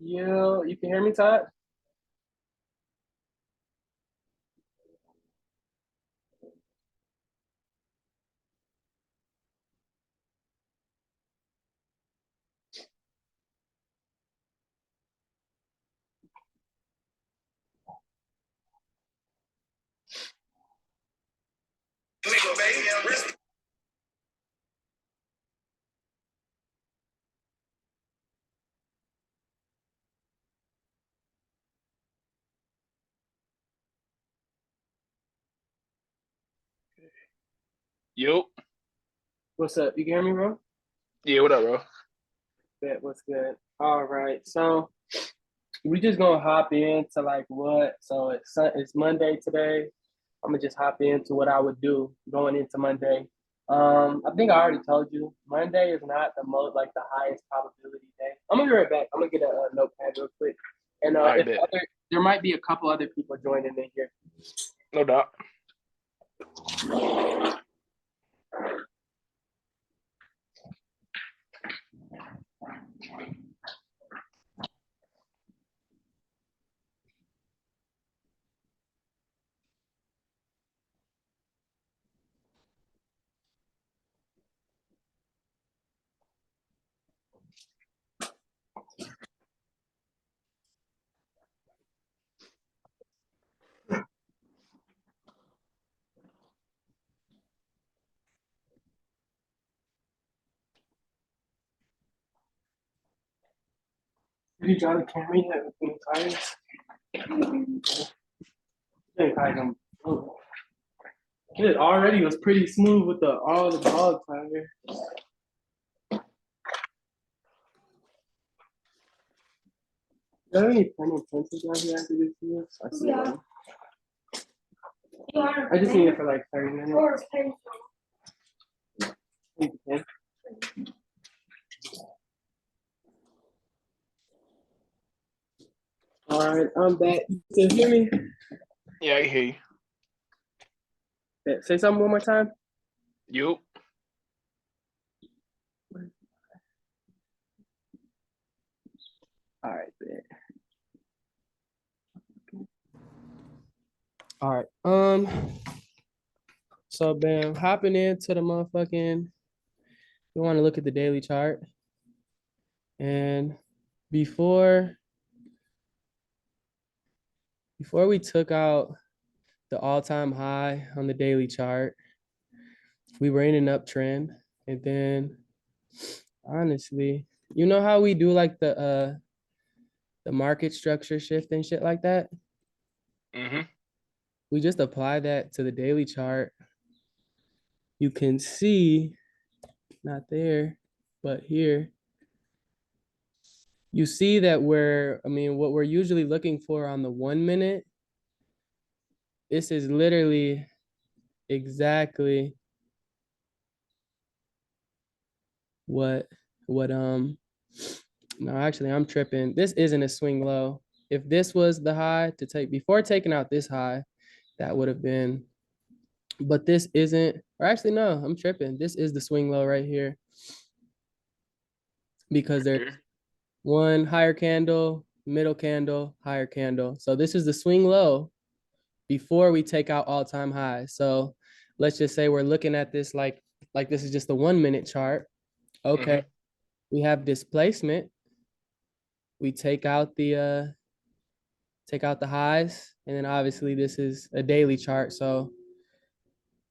Yeah, you can hear me, Todd? Yo. What's up? You can hear me, bro? Yeah, what up, bro? Bet, what's good? All right, so we just gonna hop into like what? So it's Monday today. I'm gonna just hop into what I would do going into Monday. I think I already told you Monday is not the most like the highest probability day. I'm gonna be right back. I'm gonna get a notepad real quick, and I if bet. other there might be a couple other people joining in here. No doubt. Did you try to carry that with the tires? It already was pretty smooth with the all the dog tire. Is there any pen and pencils out here after this year? I see one. I just need it for like 30 minutes. Need the pen. All right, I'm back. You can hear me? Yeah, I can hear you. Yeah, say something one more time. Yo. All right, bet. All right. So bam, hopping into the motherfucking. We want to look at the daily chart, and before before we took out the all-time high on the daily chart, we were in an uptrend, and then honestly, you know how we do like the market structure shift and shit like that? Mm-hmm. We just apply that to the daily chart. You can see, not there, but here, you see that what we're usually looking for on the 1 minute, this is literally exactly what, what, no, actually, I'm tripping. This isn't a swing low. If this was the high to take, before taking out this high, that would have been, but this isn't, or actually, no, I'm tripping. This is the swing low right here because there's Here. one higher candle, middle candle, higher candle. So this is the swing low before we take out all-time highs. So let's just say we're looking at this like this is just a 1 minute chart. Okay, Mm-hmm. we have displacement. We take out the highs, and then obviously this is a daily chart. So,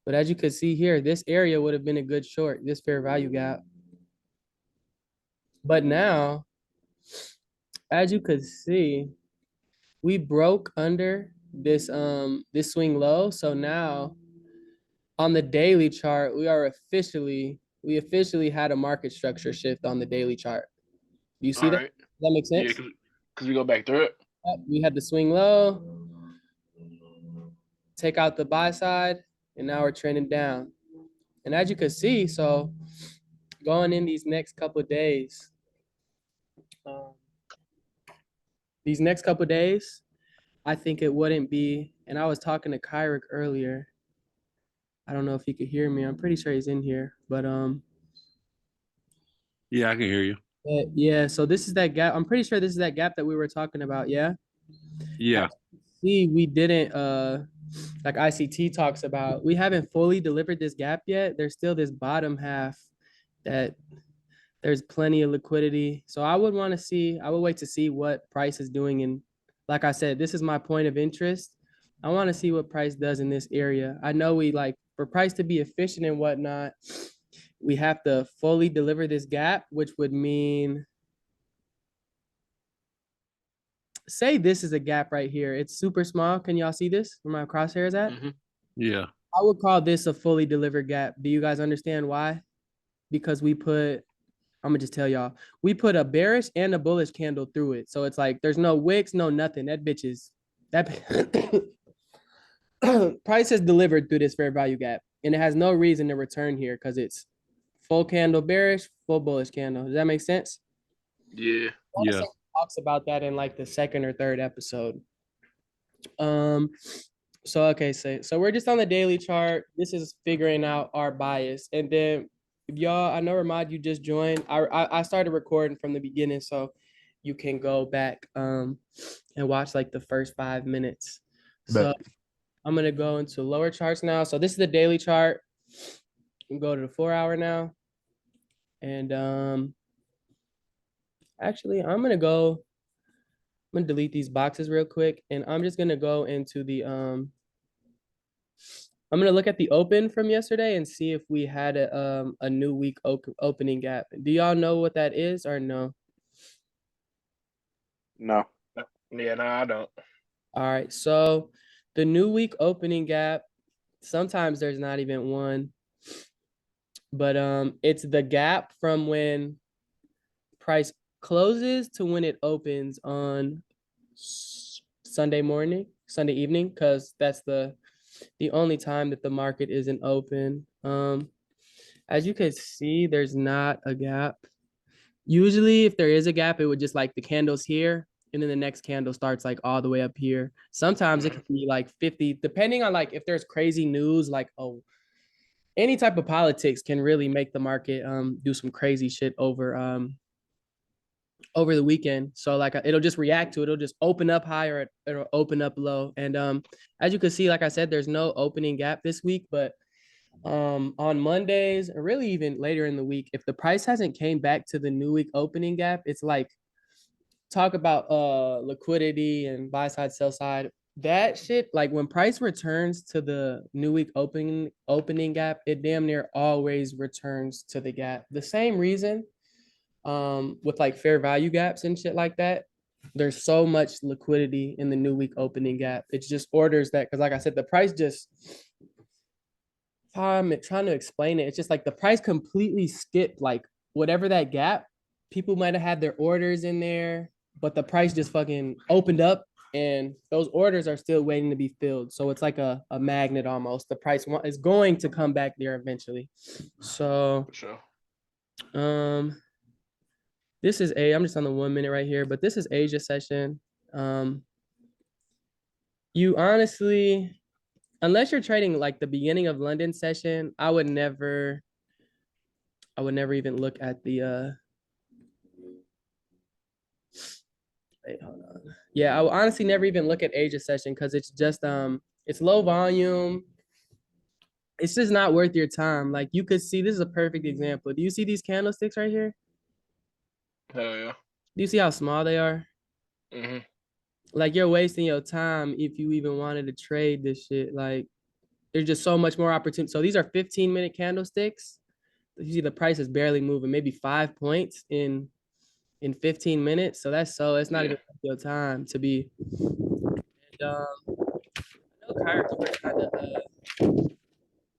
but as you could see here, this area would have been a good short, this fair value gap. But now, as you could see, we broke under this swing low. So now on the daily chart, we officially had a market structure shift on the daily chart. Do you see All that? right. Does that make Yeah, sense? cause we go back through it. We had the swing low, take out the buy side, and now we're trending down. And as you can see, so going in um, these next couple days, I think it wouldn't be. And I was talking to Kyrick earlier. I don't know if he could hear me. I'm pretty sure he's in here, but Yeah, I can hear you. Yeah, so this is that gap. I'm pretty sure this is that gap that we were talking about. Yeah. Yeah. See, we didn't like ICT talks about, we haven't fully delivered this gap yet. There's still this bottom half that there's plenty of liquidity. So I would wait to see what price is doing. And like I said, this is my point of interest. I want to see what price does in this area. I know we like for price to be efficient and whatnot, we have to fully deliver this gap, which would mean say this is a gap right here. It's super small. Can y'all see this where my crosshair is at? Mm-hmm. Yeah. I would call this a fully delivered gap. Do you guys understand why? Because I'm gonna just tell y'all, we put a bearish and a bullish candle through it. So it's like there's no wicks, no nothing. That bitch is that price is delivered through this fair value gap, and it has no reason to return here because it's full candle bearish, full bullish candle. Does that make sense? Yeah. Yeah. Talks about that in like the second or third episode. Um, so okay, so we're just on the daily chart. This is figuring out our bias, and then if y'all, I know Ramad, you just joined. I started recording from the beginning, so you can go back and watch like the first 5 minutes. So I'm gonna go into lower charts now. So this is the daily chart. We go to the 4 hour now, and actually I'm gonna delete these boxes real quick, and I'm just gonna go into the I'm gonna look at the open from yesterday and see if we had a new week opening gap. Do y'all know what that is or no? No. Yeah, no, I don't. All right, so the new week opening gap, sometimes there's not even one, but it's the gap from when price closes to when it opens on Sunday evening, because that's the only time that the market isn't open. As you can see, there's not a gap. Usually, if there is a gap, it would just like the candles here, and then the next candle starts like all the way up here. Sometimes it can be like 50, depending on like if there's crazy news, like any type of politics can really make the market do some crazy shit over the weekend. So like it'll just react to it. It'll just open up high or it'll open up low. And as you can see, like I said, there's no opening gap this week, but on Mondays or really even later in the week, if the price hasn't came back to the new week opening gap, it's like talk about liquidity and buy side, sell side. That shit, like when price returns to the new week opening gap, it damn near always returns to the gap. The same reason with like fair value gaps and shit like that. There's so much liquidity in the new week opening gap. It's just orders that, because like I said, the price just, I'm trying to explain it. It's just like the price completely skipped like whatever that gap. People might have had their orders in there, but the price just fucking opened up and those orders are still waiting to be filled. So it's like a magnet almost. The price is going to come back there eventually. So For sure. this is I'm just on the 1 minute right here, but this is Asia session. You honestly, unless you're trading like the beginning of London session, I would never even look at the wait, hold on. Yeah, I would honestly never even look at Asia session because it's just it's low volume. It's just not worth your time. Like you could see, this is a perfect example. Do you see these candlesticks right here? Hell yeah. Do you see how small they are? Mm-hmm. Like you're wasting your time if you even wanted to trade this shit. Like there's just so much more opportunity. So these are 15-minute candlesticks. You see the price is barely moving, maybe 5 points in 15 minutes. So it's not even your time to be. And I know Kyrie was kind of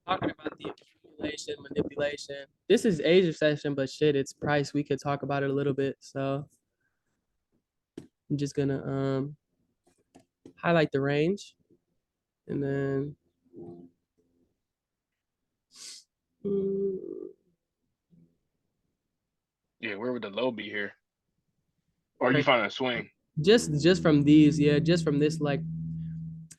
talking about the accumulation, manipulation. This is Asia session, but shit, it's price. We could talk about it a little bit. So I'm just gonna highlight the range and then Yeah, where would the low be here? Or you find a swing? just from these, yeah, just from this like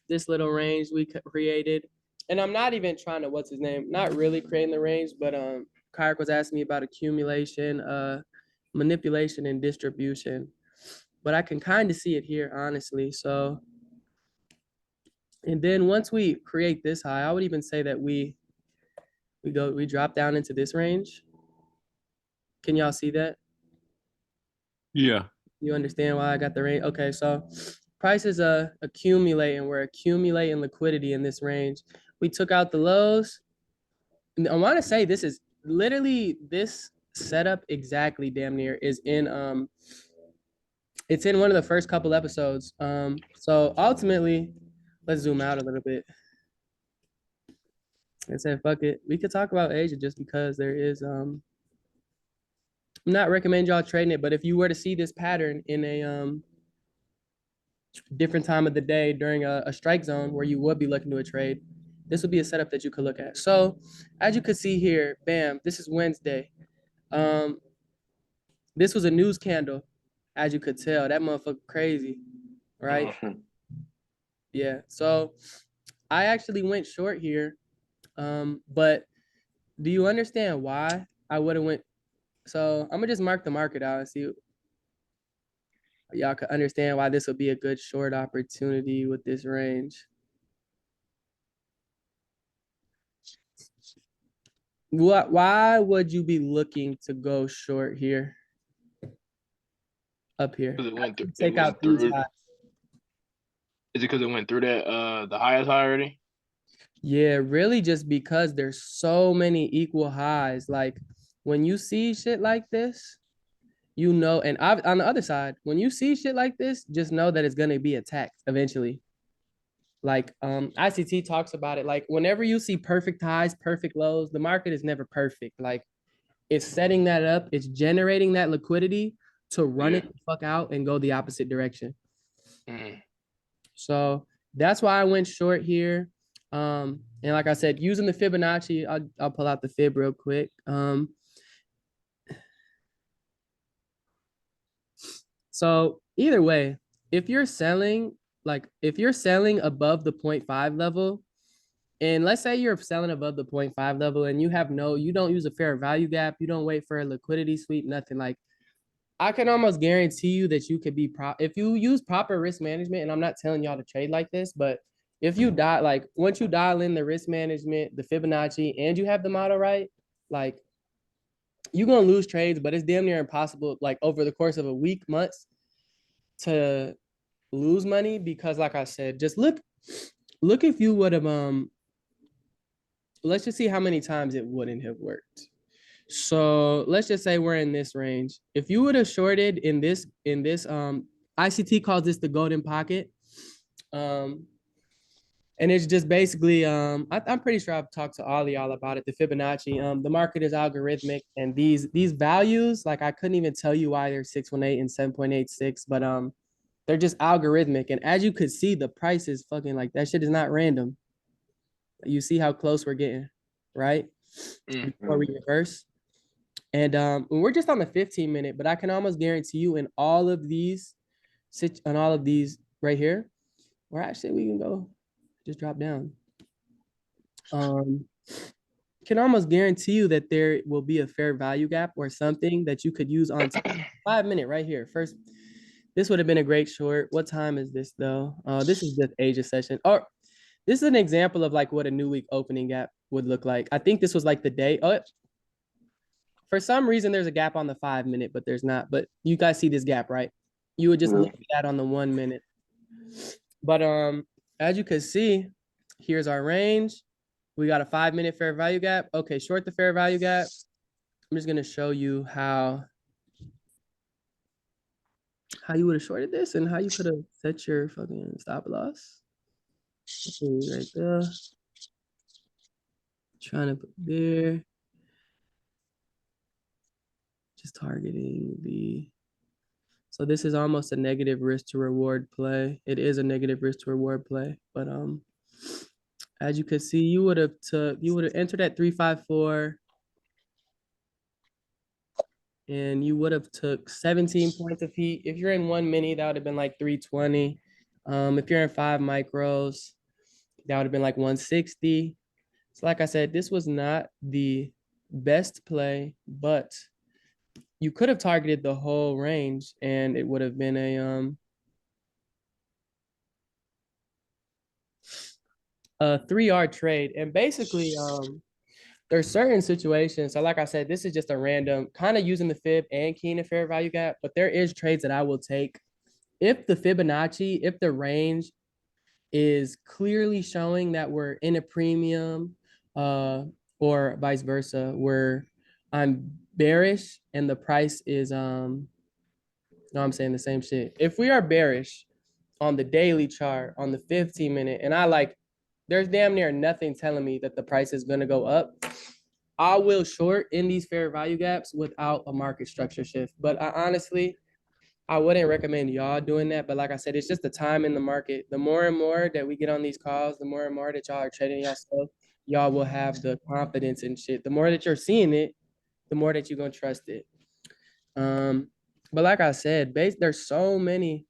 this little range we created. And I'm not even trying to, not really creating the range, but Kyrick was asking me about accumulation. manipulation and distribution, but I can kind of see it here, honestly. So, and then once we create this high, I would even say that we drop down into this range. Can y'all see that? Yeah. You understand why I got the range? Okay, so prices accumulating. We're accumulating liquidity in this range. We took out the lows. I want to say this is literally this setup exactly damn near is in it's in one of the first couple episodes. So ultimately, let's zoom out a little bit. I said, fuck it. We could talk about Asia just because there is I'm not recommend y'all trading it, but if you were to see this pattern in a different time of the day during a strike zone where you would be looking to a trade, this would be a setup that you could look at. So as you could see here, bam, this is Wednesday. This was a news candle, as you could tell. That motherfucker crazy, right? Yeah. So I actually went short here. But do you understand why I would have went? So I'm gonna just mark the market out and see y'all could understand why this would be a good short opportunity with this range. Why would you be looking to go short here? Up here. Because it went through. It Take out went these through. highs. Is it because it went through that the highest high already? Yeah, really just because there's so many equal highs. Like when you see shit like this, you know, and on the other side, when you see shit like this, just know that it's gonna be attacked eventually. Like ICT talks about it. Like whenever you see perfect highs, perfect lows, the market is never perfect. Like it's setting that up, it's generating that liquidity to run it the fuck out and go the opposite direction. So that's why I went short here. And like I said, using the Fibonacci, I'll pull out the fib real quick. So either way, if you're selling, like if you're selling above the 0.5 level, and let's say you're selling above the 0.5 level and you don't use a fair value gap, you don't wait for a liquidity sweep, nothing. Like I can almost guarantee you that you could be if you use proper risk management, and I'm not telling y'all to trade like this, but if you once you dial in the risk management, the Fibonacci, and you have the model right, like you're gonna lose trades, but it's damn near impossible, like over the course of a week, months, to lose money because, like I said, just look if you would have let's just see how many times it wouldn't have worked. So let's just say we're in this range. If you would have shorted in this ICT calls this the golden pocket. And it's just basically I'm pretty sure I've talked to all of y'all about it. The Fibonacci, the market is algorithmic, and these values, like I couldn't even tell you why they're 618 and 7.86, but they're just algorithmic. And as you could see, the price is fucking like that shit is not random. You see how close we're getting, right? Before we reverse. And we're just on the 15-minute, but I can almost guarantee you in all of these right here, or actually we can go just drop down. Can almost guarantee you that there will be a fair value gap or something that you could use on 5-minute right here. First, this would have been a great short. What time is this though? This is just Asia session. Or this is an example of like what a new week opening gap would look like. I think this was like the day. Oh, for some reason there's a gap on the 5-minute, but there's not. But you guys see this gap, right? You would just look at that on the 1-minute. But as you can see, here's our range. We got a 5-minute fair value gap. Okay, short the fair value gap. I'm just gonna show you how you would have shorted this and how you could have set your fucking stop loss. Right there. Trying to put there. Just targeting the. So this is almost a negative risk to reward play. It is a negative risk to reward play, but as you could see, you would have entered at 354. And you would have took 17 points of heat. If you're in 1 minute, that would have been like 320. If you're in 5 micros, that would have been like 160. So like I said, this was not the best play, but you could have targeted the whole range and it would have been a 3R trade. And basically, there's certain situations. So like I said, this is just a random kind of using the fib and keying the fair value gap, but there is trades that I will take if the Fibonacci, if the range is clearly showing that we're in a premium, or vice versa, where I'm bearish and the price is no, I'm saying the same shit. If we are bearish on the daily chart, on the 15-minute, and there's damn near nothing telling me that the price is gonna go up, I will short in these fair value gaps without a market structure shift. But I wouldn't recommend y'all doing that. But like I said, it's just the time in the market. The more and more that we get on these calls, the more and more that y'all are trading yourself, y'all will have the confidence and shit. The more that you're seeing it, the more that you're gonna trust it. But like I said, there's so many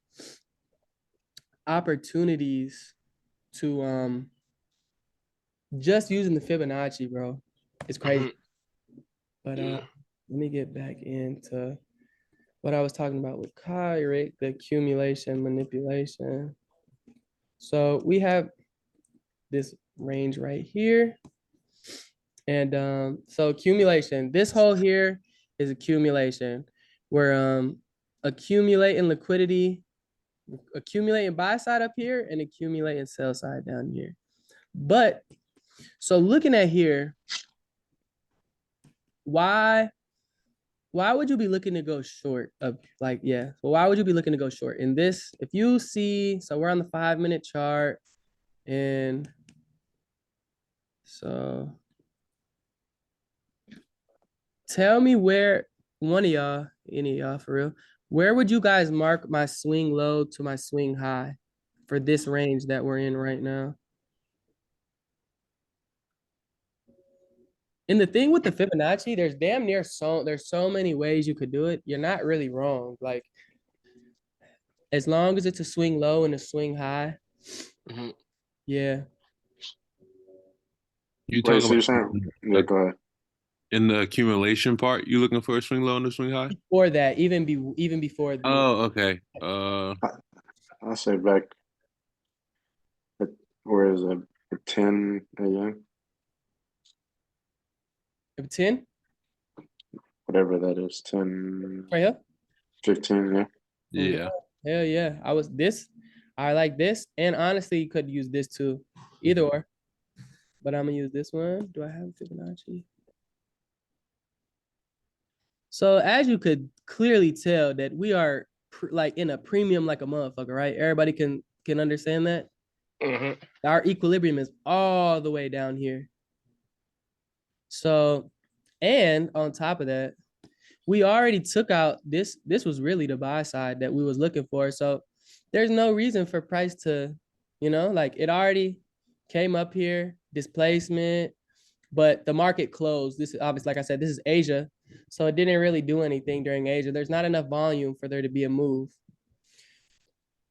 opportunities to just using the Fibonacci, bro. It's crazy. But let me get back into what I was talking about with Kyrick, the accumulation manipulation. So we have this range right here. And so accumulation, this whole here is accumulation. We're accumulating liquidity, accumulating buy side up here and accumulating sell side down here. But so looking at here, why would you be looking to go short of well, why would you be looking to go short in this? If you see, so we're on the 5-minute chart, and so tell me where one of y'all, any of y'all for real, where would you guys mark my swing low to my swing high for this range that we're in right now? And the thing with the Fibonacci, there's so many ways you could do it. You're not really wrong. Like, as long as it's a swing low and a swing high, yeah. You Wait, talking so you're about saying, yeah, go ahead. in the accumulation part, you looking for a swing low and a swing high? Before that, even before the Oh, okay. I'll say back at, where is it? At 10 a.m., 10, whatever that is, 10, right here. 15, yeah. Yeah. Hell yeah. I like this. And honestly, you could use this too. Either or. But I'm gonna use this one. Do I have Fibonacci? So as you could clearly tell that we are like in a premium like a motherfucker, right? Everybody can understand that. Our equilibrium is all the way down here. So, and on top of that, we already took out this was really the buy side that we was looking for. So there's no reason for price to, like it already came up here, displacement, but the market closed. This is obviously, like I said, this is Asia. So it didn't really do anything during Asia. There's not enough volume for there to be a move.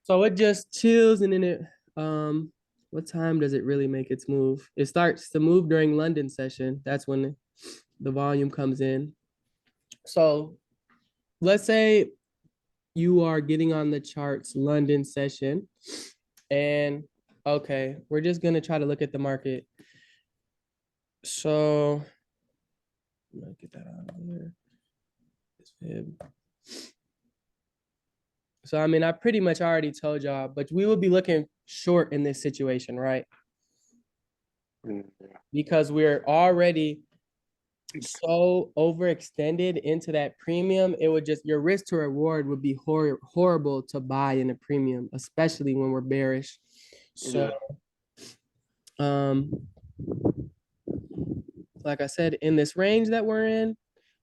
So it just chills, and then it, what time does it really make its move? It starts to move during London session. That's when the volume comes in. So let's say you are getting on the charts London session, and okay, we're just gonna try to look at the market. So I'm gonna get that out of here. So I mean, I pretty much already told y'all, but we will be looking short in this situation, right? Because we're already so overextended into that premium. It would just, your risk to reward would be horrible to buy in a premium, especially when we're bearish. So like I said, in this range that we're in,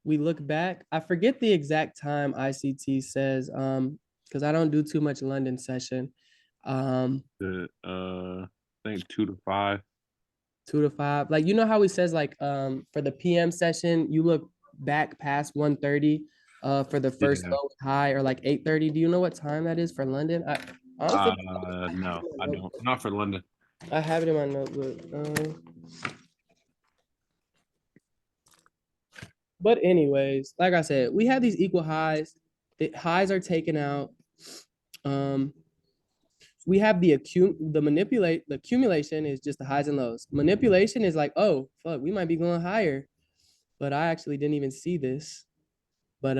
we look back. I forget the exact time ICT says, because I don't do too much London session. I think 2 to 5. 2 to 5. Like, you know how he says, like, for the PM session, you look back past 1:30 for the first low high, or like 8:30. Do you know what time that is for London? No, I don't. Not for London. I have it in my notebook. But anyways, like I said, we have these equal highs. The highs are taken out. Um, we have the accumulation is just the highs and lows. Manipulation is like, oh fuck, we might be going higher, but I actually didn't even see this. But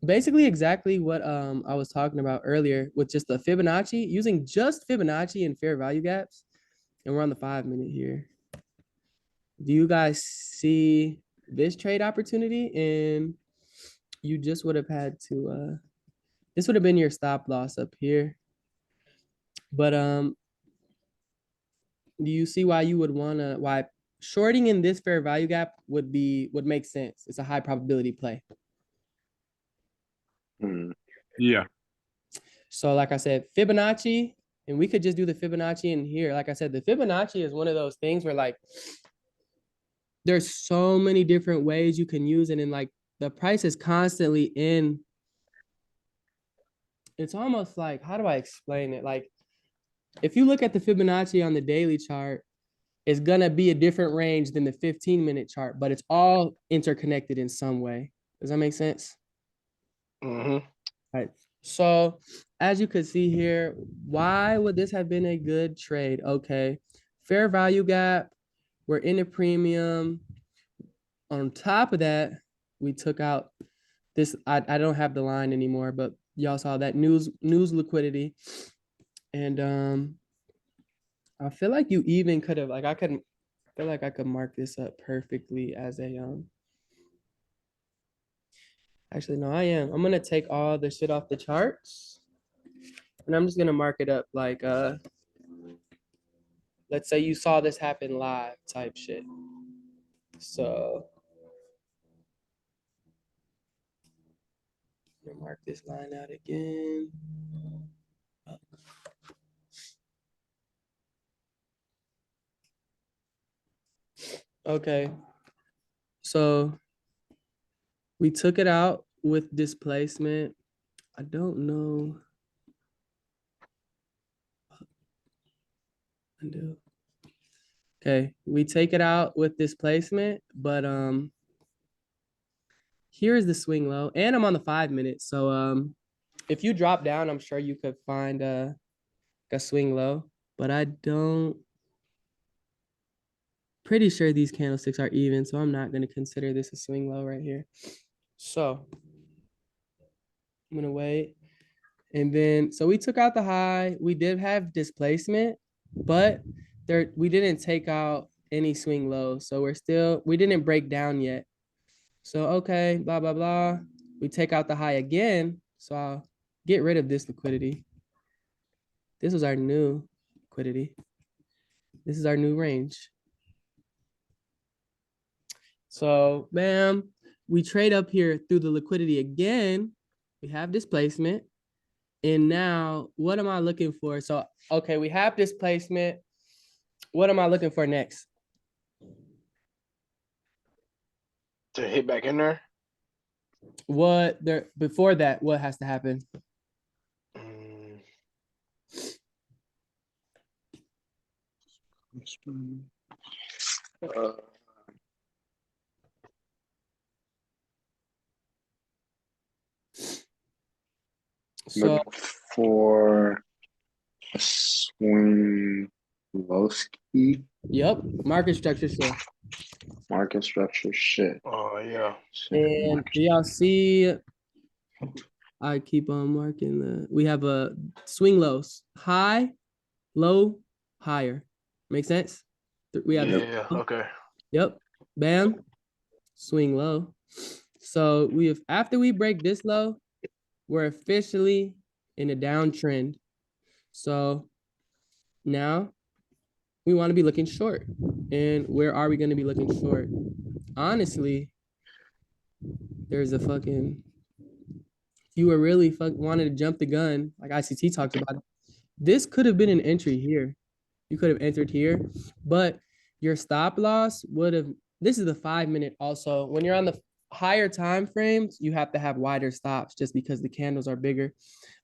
basically exactly what I was talking about earlier with just the Fibonacci, using just Fibonacci and fair value gaps, and we're on the 5 minute here. Do you guys see this trade opportunity? And you just would have had to this would have been your stop loss up here. But do you see why you would want to, why shorting in this fair value gap would make sense? It's a high probability play. Hmm. Yeah. So like I said, Fibonacci, and we could just do the Fibonacci in here. Like I said, the Fibonacci is one of those things where like there's so many different ways you can use it, and like the price is constantly in. It's almost like, how do I explain it? Like if you look at the Fibonacci on the daily chart, it's gonna be a different range than the 15-minute chart, but it's all interconnected in some way. Does that make sense? Mm-hmm. Right. So as you can see here, why would this have been a good trade? Okay. Fair value gap. We're in a premium. On top of that, we took out this. I don't have the line anymore, but y'all saw that news liquidity. And I feel like you even could have, like, I feel like I could mark this up perfectly as a actually no, I am. I'm gonna take all the shit off the charts and I'm just gonna mark it up like let's say you saw this happen live type shit. So I'm gonna mark this line out again. Okay. So we took it out with displacement. I don't know. Undo. Okay, we take it out with displacement, but here's the swing low, and I'm on the 5 minute. So if you drop down, I'm sure you could find a swing low, but I don't. Pretty sure these candlesticks are even, so I'm not going to consider this a swing low right here. So I'm going to wait. And then, so we took out the high. We did have displacement, but we didn't take out any swing lows. So we didn't break down yet. So, okay, blah, blah, blah. We take out the high again. So I'll get rid of this liquidity. This was our new liquidity. This is our new range. So, bam, we trade up here through the liquidity again. We have displacement. And now, what am I looking for? So, okay, we have displacement. What am I looking for next? To hit back in there. Before that, what has to happen? So, Look for a swing low ski. yep, market structure shift. Market structure shit. Oh yeah. And do y'all see? I keep on marking we have a swing lows, high, low, higher. Make sense? We have Yeah. Okay. Yep. Bam. Swing low. So after we break this low, we're officially in a downtrend. So now we want to be looking short. And where are we going to be looking short? Honestly, there's a fucking, if you were really wanted to jump the gun, like ICT talks about it, this could have been an entry here. You could have entered here, but your stop loss would have, this is the 5 minute also. When you're on the higher time frames, you have to have wider stops just because the candles are bigger.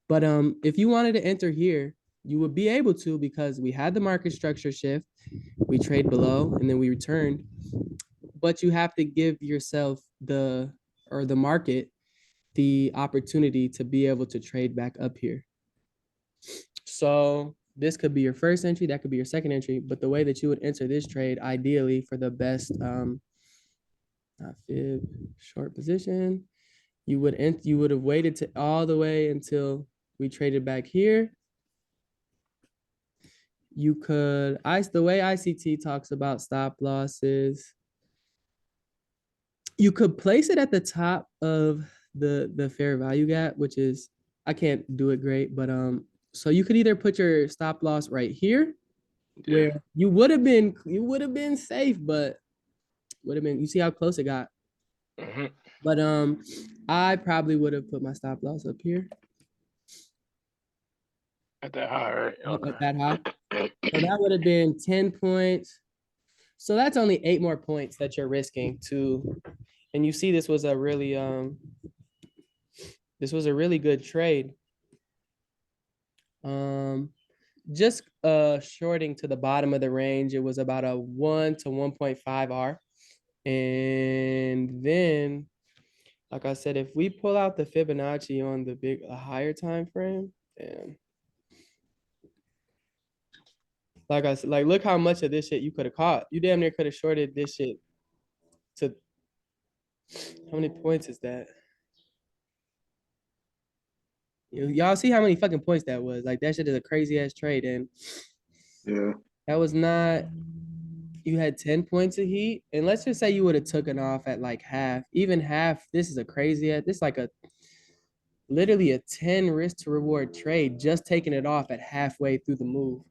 But if you wanted to enter here, you would be able to, because we had the market structure shift, we trade below, and then we returned. but you have to give yourself the market the opportunity to be able to trade back up here. So this could be your first entry, that could be your second entry, but the way that you would enter this trade, ideally for the best not fib, short position, you would have waited to all the way until we traded back here. You could, the way ICT talks about stop losses, you could place it at the top of the fair value gap, which is, I can't do it great, but so you could either put your stop loss right here, Yeah. where you would have been safe, but would have been, you see how close it got. hmm But I probably would have put my stop loss up here. At that high, right? At that high. So that would have been 10 points. So that's only 8 more points that you're risking to, and you see this was a really good trade. Just shorting to the bottom of the range, it was about a 1 to 1.5 R. And then, like I said, if we pull out the Fibonacci on the higher time frame, damn. Like I said, like look how much of this shit you could have caught. You damn near could have shorted this shit to, how many points is that? Y'all see how many fucking points that was? Like that shit is a crazy ass trade, and Yeah. that was not. You had 10 points of heat, and let's just say you would have taken off at like half, even half. This is a crazy ass. This is like literally a 10 risk to reward trade, just taking it off at halfway through the move.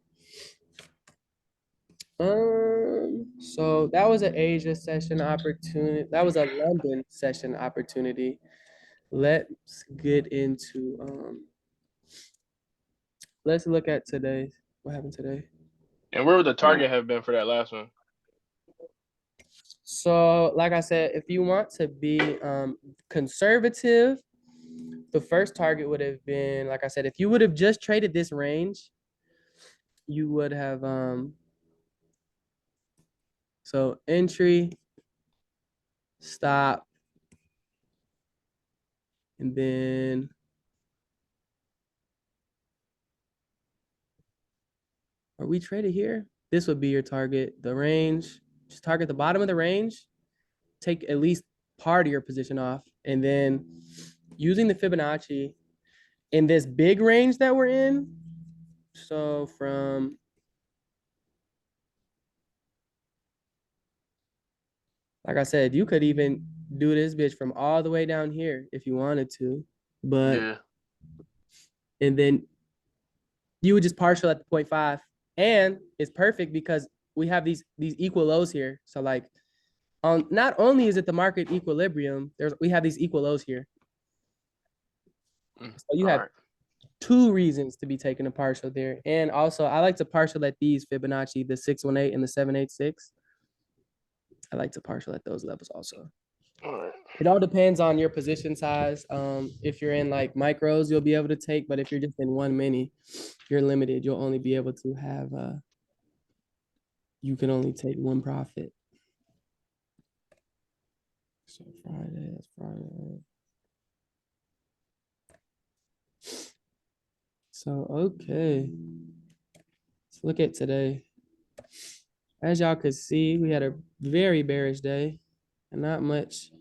So that was an Asia session opportunity. That was a London session opportunity. Let's get into let's look at today. What happened today? And where would the target have been for that last one? So, like I said, if you want to be conservative, the first target would have been, like I said, if you would have just traded this range, you would have so entry, stop, and then are we traded here? This would be your target, the range. Just target the bottom of the range, take at least part of your position off, and then using the Fibonacci in this big range that we're in. So from, like I said, you could even do this bitch from all the way down here if you wanted to, but Yeah. and then you would just partial at the 0.5, and it's perfect because we have these equal lows here. So like, not only is it the market equilibrium, we have these equal lows here. So you have 2 reasons to be taking a partial there. And also, I like to partial at these Fibonacci, the 618 and the 786. I like to partial at those levels also. All right. It all depends on your position size. If you're in like micros, you'll be able to take, but if you're just in one mini, you're limited. You'll only be able to have, you can only take 1 profit. So Friday, that's Friday. So, okay. Let's look at today. As y'all could see, we had a very bearish day and not much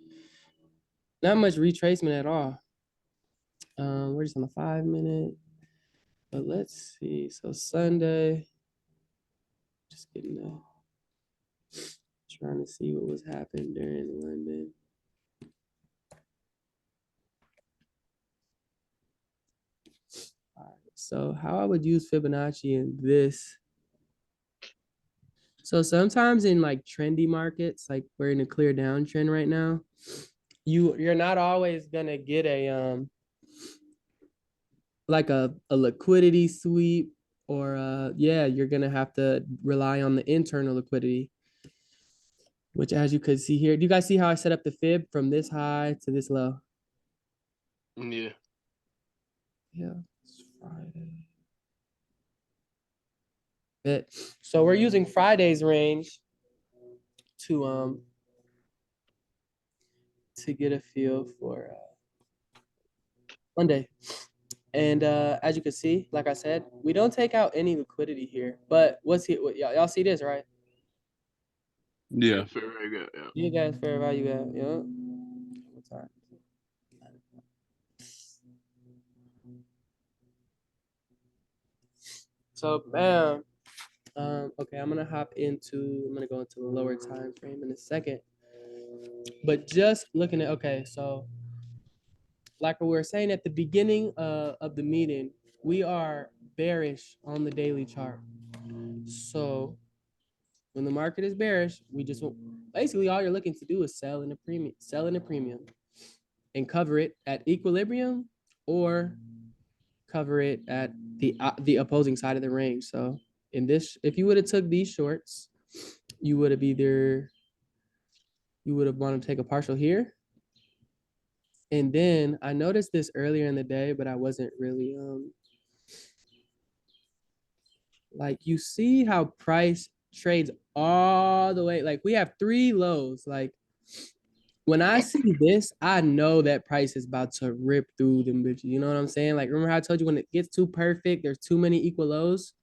retracement at all. We're just on the 5-minute, but let's see. So Sunday, just getting there, trying to see what was happening during London. All right, so how I would use Fibonacci in this. So sometimes in like trendy markets, like we're in a clear downtrend right now, you're not always gonna get a like a liquidity sweep, or yeah, you're gonna have to rely on the internal liquidity, which as you could see here, do you guys see how I set up the fib from this high to this low? Yeah. Yeah, it's Friday. So we're using Friday's range to to get a feel for Monday. And as you can see, like I said, we don't take out any liquidity here. But y'all see this, right? Yeah. Fair value gap. Yeah. You guys fair value gap, yeah. What time? So bam. Okay, I'm gonna go into the lower time frame in a second. But just looking at, okay, so like we were saying at the beginning of the meeting, we are bearish on the daily chart. So when the market is bearish, we just basically all you're looking to do is sell in a premium and cover it at equilibrium or cover it at the opposing side of the range. So in this, if you would have took these shorts, you would have wanted to take a partial here. And then I noticed this earlier in the day, but I wasn't really like, you see how price trades all the way. Like we have 3 lows. Like when I see this, I know that price is about to rip through them bitches. You know what I'm saying? Like, remember how I told you when it gets too perfect, there's too many equal lows?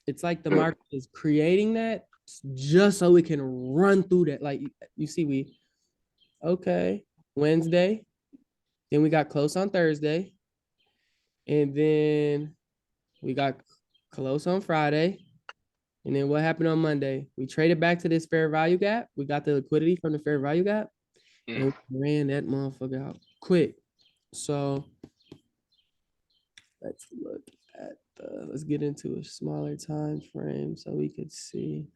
It's like the market is creating that just so we can run through that. Like you see, okay, Wednesday, then we got close on Thursday, and then we got close on Friday. And then what happened on Monday? We traded back to this fair value gap. We got the liquidity from the fair value gap and we ran that motherfucker out quick. So let's look at let's get into a smaller time frame so we could see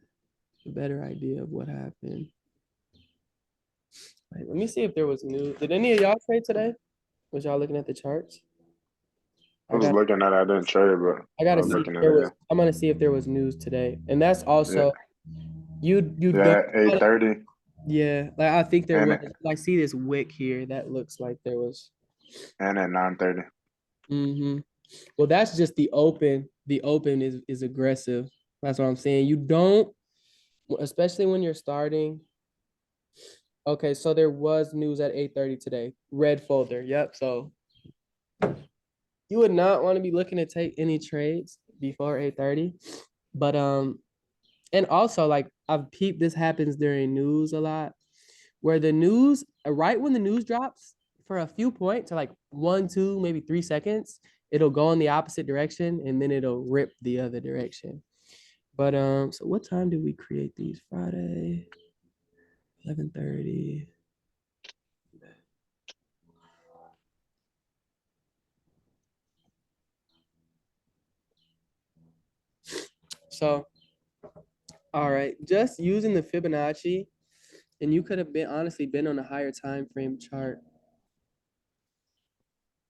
a better idea of what happened. Right, let me see if there was news. Did any of y'all trade today? Was y'all looking at the charts? I was looking at it, I didn't trade, but I gotta was see looking if at there it. was. I'm gonna see if there was news today, and that's also you Yeah, don't. 8:30. Yeah, like I think there And was. I see this wick here that looks like there was. and at 9:30. Mm-hmm. Well, that's just the open. The open is aggressive. That's what I'm saying. You don't, especially when you're starting. Okay, so there was news at 8:30 today. Red folder. Yep. So you would not want to be looking to take any trades before 8:30. But and also like I've peeped this happens during news a lot, where the news, right when the news drops for a few points, to like 1, 2, maybe 3 seconds, it'll go in the opposite direction and then it'll rip the other direction. But so what time did we create these? Friday, 11:30. So, all right, just using the Fibonacci, and you could have been honestly been on a higher time frame chart.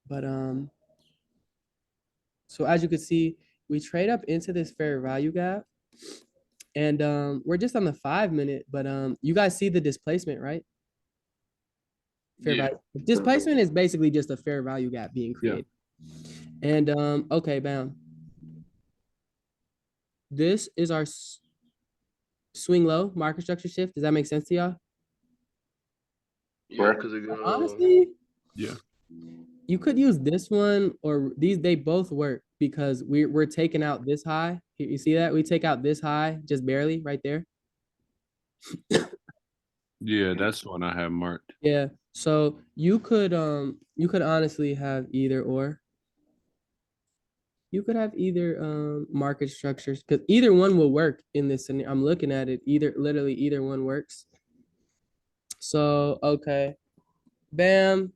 But so as you can see, we trade up into this fair value gap. And we're just on the 5-minute, but you guys see the displacement, right? Fair value. Displacement is basically just a fair value gap being created. Yeah. And okay, bam. This is our swing low market structure shift. Does that make sense to y'all? Yeah, because it honestly, yeah, you could use this one or these. They both work because we're taking out this high. You see that? We take out this high just barely right there. yeah, that's the one I have marked. Yeah. So you could honestly have either or. You could have either market structures because either one will work in this. And I'm looking at it. Literally either one works. So okay, bam.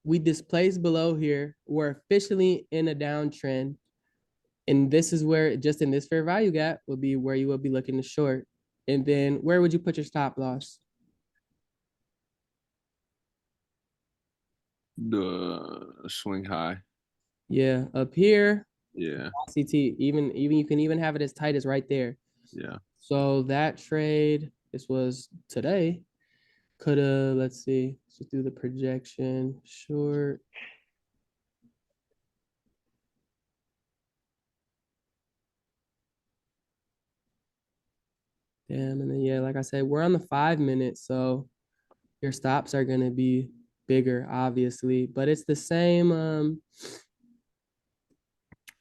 We displaced below here. We're officially in a downtrend. And this is where, just in this fair value gap, would be where you would be looking to short. And then where would you put your stop loss? The swing high. Yeah, up here. Yeah. CT, even you can even have it as tight as right there. Yeah. So that trade, this was today, could have, let's see, let's do the projection, short. Damn, and then yeah, like I said, we're on the 5-minute, so your stops are gonna be bigger, obviously, but it's the same.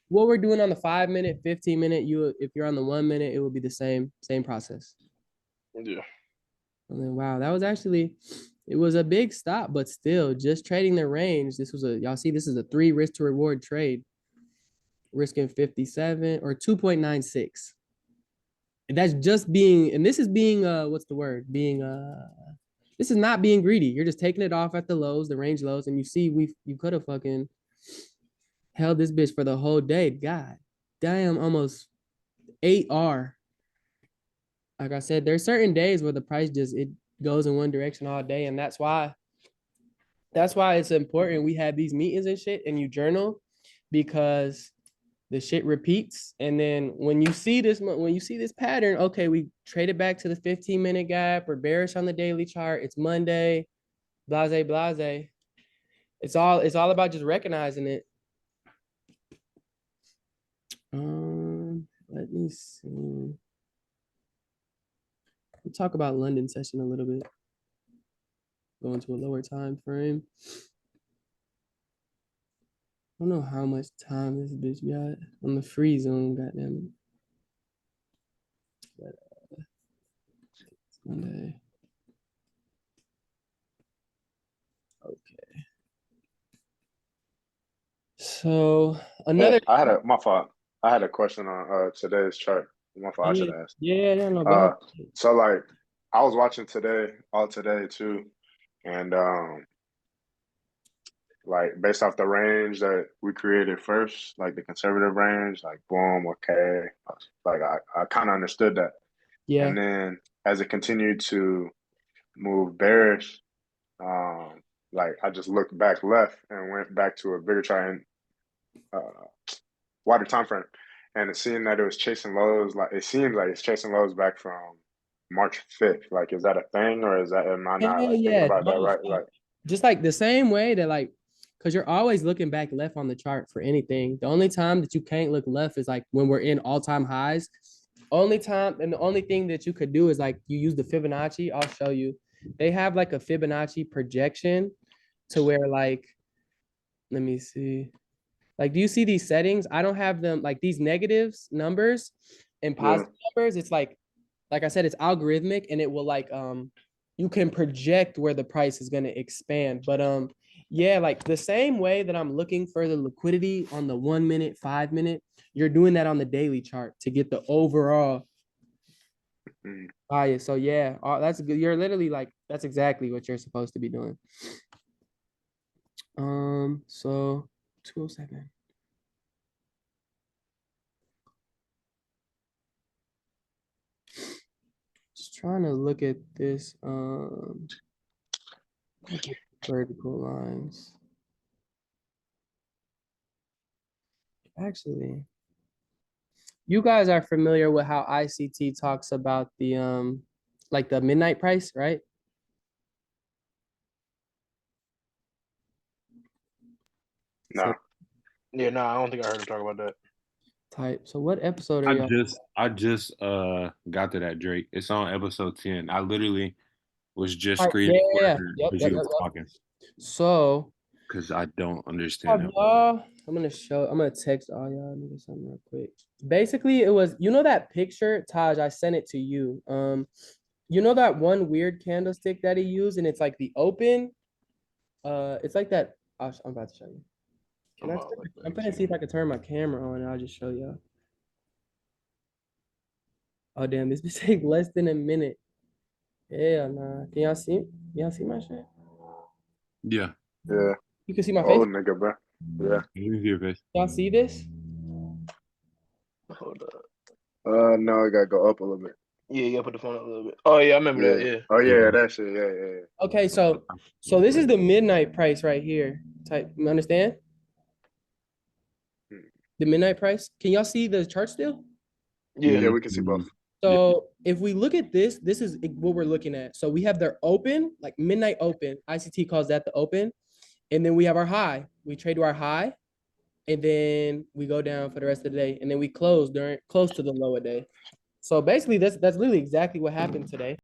What we're doing on the 5 minute, 15 minute, if you're on the 1 minute, it will be the same process. Yeah. And then wow, that was actually it was a big stop, but still just trading the range. Y'all see this is a 3 risk to reward trade. Risking 57 or 2.96. And that's just being, and this is being what's the word? This is not being greedy. You're just taking it off at the lows, the range lows, and you see you could have fucking held this bitch for the whole day. God damn, almost 8R. Like I said, there's certain days where the price it goes in one direction all day, and that's why it's important we have these meetings and shit, and you journal, because the shit repeats. And then when you see this pattern, okay, we traded back to the 15-minute gap or bearish on the daily chart. It's Monday, blase. It's all about just recognizing it. Let me see. We'll talk about London session a little bit. Going to a lower time frame. I don't know how much time this bitch got on the free zone, goddamn it. But it's Monday. Okay. So another. My fault. I had a question on today's chart. My fault. I should ask. Yeah, no, go ahead. So like I was watching all today too, and like based off the range that we created first, like the conservative range, like boom, okay, like I kind of understood that. Yeah. And then as it continued to move bearish, like I just looked back left and went back to a bigger chart and wider time frame, and it seemed that it was chasing lows. Like it seems like it's chasing lows back from March 5th. Like, is that a thing, or am I not like thinking about that right? Like, just like the same way that like, because you're always looking back left on the chart for anything. The only time that you can't look left is like when we're in all-time highs. Only time, and the only thing that you could do is like you use the Fibonacci. I'll show you. They have like a Fibonacci projection to where like, let me see. Like, do you see these settings? I don't have them, like these negatives numbers and positive numbers. It's like I said, it's algorithmic, and it will like you can project where the price is gonna expand. But yeah, like the same way that I'm looking for the liquidity on the 1 minute, 5 minute, you're doing that on the daily chart to get the overall bias. So yeah, that's good. You're literally like, that's exactly what you're supposed to be doing. So 207. Just trying to look at this vertical lines. Actually, you guys are familiar with how ICT talks about the like the midnight price, right? no. So, Yeah, no, I don't think I heard him talk about that. type. So what episode are you on? I just got to that, Drake. It's on episode 10. I literally was just Right, screening yeah. because you was talking. So Because I don't understand it. I'm gonna text all y'all niggas something real quick. Basically, it was, you know that picture, Taj, I sent it to you. You know that one weird candlestick that he used, and it's like the open. It's like that. I'm about to show you. I'm gonna see if I can turn my camera on, and I'll just show y'all. Oh damn, this bitch take less than a minute. Yeah, nah. Can y'all see? Y'all see my shit? Yeah. Yeah. You can see my face. Oh, nigga, bro. Yeah. You can see your face. Y'all see this? Hold up. No, I gotta go up a little bit. Yeah, you gotta put the phone up a little bit. Oh yeah, I remember that. Yeah. Oh yeah, that shit. Yeah. Okay, so this is the midnight price right here. Type, you understand? The midnight price. Can y'all see the chart still? Yeah, we can see both. So if we look at this is what we're looking at. So we have their open, like midnight open. ICT calls that the open. And then we have our high. We trade to our high, and then we go down for the rest of the day. And then we close close to the lower day. So basically that's literally exactly what happened today.